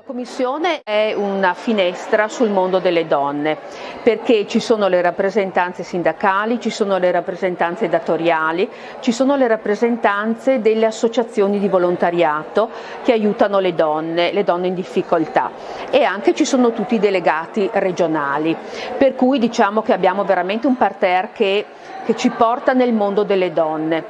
La Commissione è una finestra sul mondo delle donne, perché ci sono le rappresentanze sindacali, ci sono le rappresentanze datoriali, ci sono le rappresentanze delle associazioni di volontariato che aiutano le donne in difficoltà, e anche ci sono tutti i delegati regionali, per cui diciamo che abbiamo veramente un parterre che ci porta nel mondo delle donne.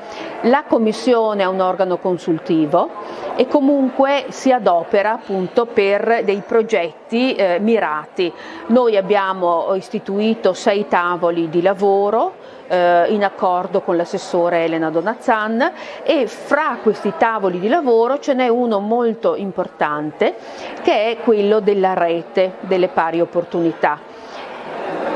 La Commissione è un organo consultivo e comunque si adopera appunto per dei progetti mirati. Noi abbiamo istituito 6 tavoli di lavoro in accordo con l'assessore Elena Donazzan, e fra questi tavoli di lavoro ce n'è uno molto importante che è quello della rete delle pari opportunità.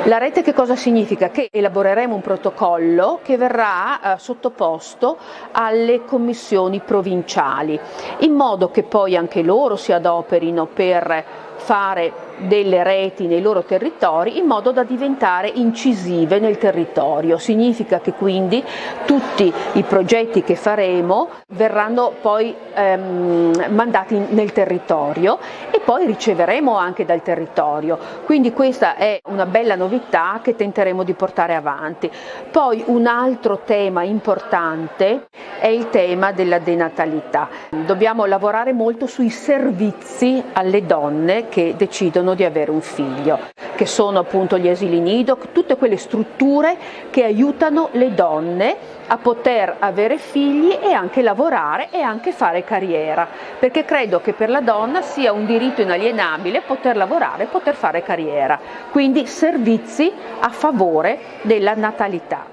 La rete che cosa significa? Che elaboreremo un protocollo che verrà sottoposto alle commissioni provinciali, in modo che poi anche loro si adoperino per fare delle reti nei loro territori, in modo da diventare incisive nel territorio. Significa che quindi tutti i progetti che faremo verranno poi mandati nel territorio e poi riceveremo anche dal territorio. Quindi questa è una bella novità che tenteremo di portare avanti. Poi un altro tema importante è il tema della denatalità. Dobbiamo lavorare molto sui servizi alle donne che decidono di avere un figlio, che sono appunto gli asili nido, tutte quelle strutture che aiutano le donne a poter avere figli e anche lavorare e anche fare carriera, perché credo che per la donna sia un diritto inalienabile poter lavorare, poter fare carriera, quindi servizi a favore della natalità.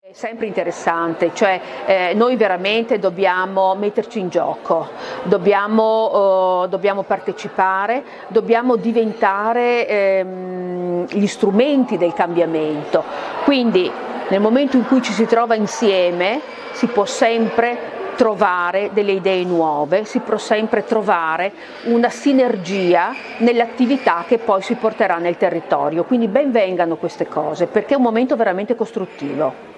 È sempre interessante, cioè noi veramente dobbiamo metterci in gioco, dobbiamo partecipare, dobbiamo diventare gli strumenti del cambiamento. Quindi nel momento in cui ci si trova insieme si può sempre trovare delle idee nuove, si può sempre trovare una sinergia nell'attività che poi si porterà nel territorio. Quindi ben vengano queste cose, perché è un momento veramente costruttivo.